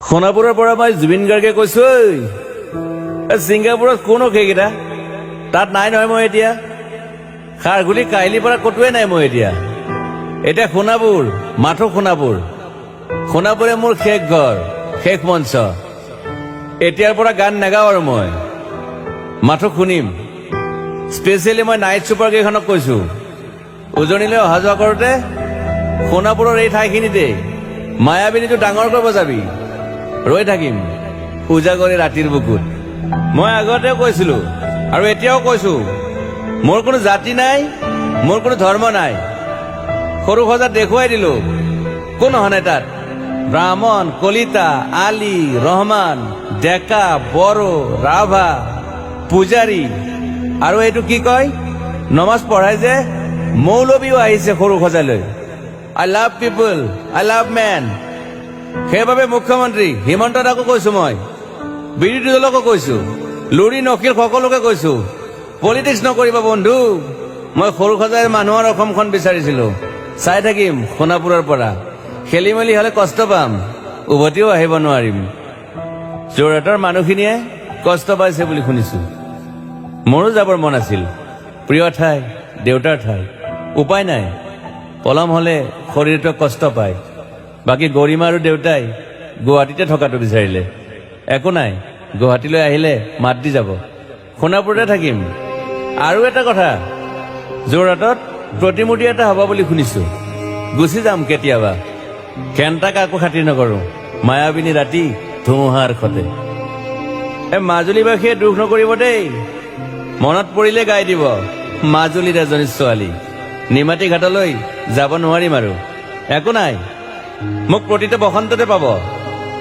সোণাপুৰৰ পৰা মই জুবিন গাৰ্গে কৈছো ছিংগাপুৰত কোন সেইকেইটা তাত নাই নহয় মই এতিয়া খাৰঘুলি কাহিলীৰ পৰা কতোৱে নাই মই এতিয়া সোণাপুৰ মাথো সোণাপুৰে মোৰ শেষ ঘৰ শেষ মঞ্চ এতিয়াৰ পৰা গান নাগাওঁ আৰু মই মাথো শুনিম স্পেচিয়েলি মই নাইট ছুপাৰ কেইখনক কৈছো উজনিলৈ অহা যোৱা কৰোঁতে সোণাপুৰৰ এই ঠাইখিনিতে মায়াবিনীটো ডাঙৰকৈ বজাবি ৰৈ থাকিম উজাগৰি ৰাতিৰ বুকুত মই আগতেও কৈছিলো আৰু এতিয়াও কৈছো মোৰ কোনো জাতি নাই মোৰ কোনো ধৰ্ম নাই সৰু সজাত দেখুৱাই দিলো কোন হনে তাত ব্ৰাহ্মণ কলিতা আলী ৰহমান ডেকা বড়ো ৰাভা পূজাৰী আৰু এইটো কি কয় নমাজ পঢ়াই যে মৌলবীও আহিছে সৰু সজালৈ I love people I love man সেইবাবে মুখ্যমন্ত্ৰী হিমন্ত দাকো কৈছো মই বিৰোধী দলকো কৈছো লুৰি নকিল সকলোকে কৈছো পলিটিক্স নকৰিবা বন্ধু মই সৰু সজাই মানুহৰ অসমখন বিচাৰিছিলো চাই থাকিম সোণাপুৰৰ পৰা খেলি মেলি হলে কষ্ট পাম উভতিও আহিব নোৱাৰিম যোৰহাটৰ মানুহখিনিয়ে কষ্ট পাইছে বুলি শুনিছো মোৰো যাবৰ মন আছিল প্ৰিয় ঠাই দেউতাৰ ঠাই উপায় নাই পলম হলে শৰীৰটোৱে কষ্ট পায় বাকী গৰিমা আৰু দেউতাই গুৱাহাটীতে থকাটো বিচাৰিলে একো নাই গুৱাহাটীলৈ আহিলে মাত দি যাব সোণাপুৰতে থাকিম আৰু এটা কথা যোৰহাটত প্ৰতিমূৰ্তি এটা হ'ব বুলি শুনিছো গুচি যাম কেতিয়াবা কেণ্টা কাকো খাতিৰ নকৰো মায়াবিনী ৰাতি ধুমুহাৰ খতে মাজুলীবাসীয়ে দুখ নকৰিব দেই মনত পৰিলে গাই দিব মাজুলীৰ এজনী ছোৱালী নিমাতী ঘাটলৈ যাব নোৱাৰিম আৰু একো নাই মোক প্ৰতিটো বসন্ততে পাব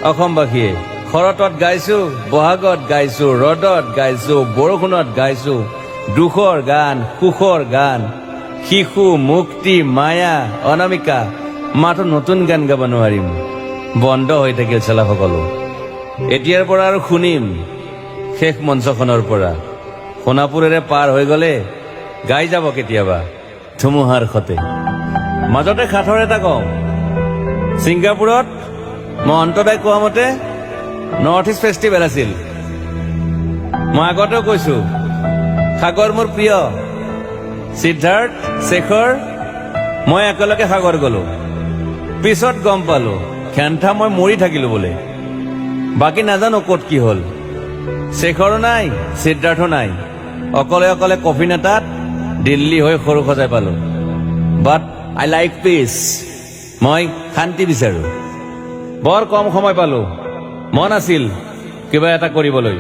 অসমবাসীয়ে শৰতত গাইছো বহাগত গাইছো ৰদত গাইছো বৰষুণত গাইছো দুখৰ গান সুখৰ গান শিশু মুক্তি মায়া অনামিকা মাথো নতুন গান গাব নোৱাৰিম বন্ধ হৈ থাকিল চেলা সকলো এতিয়াৰ পৰা আৰু শুনিম শেষ মঞ্চখনৰ পৰা সোণাপুৰেৰে পাৰ হৈ গলে গাই যাব কেতিয়াবা ধুমুহাৰ খতে মাজতে সাঁথৰ এটা কওঁ ছিংগাপুৰত মই অন্তদাই কোৱা মতে নৰ্থ ইষ্ট ফেষ্টিভেল আছিল মই আগতেও কৈছো সাগৰ মোৰ প্ৰিয় সিদ্ধাৰ্থ শেখৰ মই একেলগে সাগৰ গলো পিছত গম পালো খেন্থা মই মৰি থাকিলো বোলে বাকী নাজানো ক'ত কি হ'ল শেখৰো নাই সিদ্ধাৰ্থো নাই অকলে অকলে কফিন এটাত দিল্লী হৈ সৰু সজাই পালো বাট আই লাইক পিচ মই শান্তি বিচাৰো বৰ কম সময় পালো মন আছিল কিবা এটা কৰিবলৈ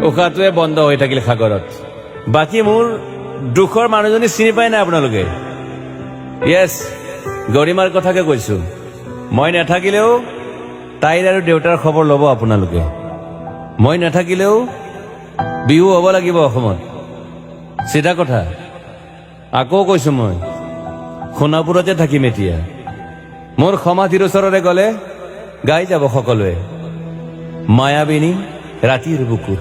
উশাহটোৱে বন্ধ হৈ থাকিল সাগৰত বাকী মোৰ দুখৰ মানুহজনী চিনি পাই নাই আপোনালোকে য়েছ গৰিমাৰ কথাকে কৈছো মই নাথাকিলেও তাইৰ আৰু দেউতাৰ খবৰ ল'ব আপোনালোকে মই নাথাকিলেও বিহু হ'ব লাগিব অসমত চিধা কথা আকৌ কৈছো মই সোণাপুৰতে থাকিম এতিয়া মোৰ সমাধিৰ ওচৰৰে গলে গাই যাব সকলোৱে মায়াবিনী ৰাতিৰ বুকুত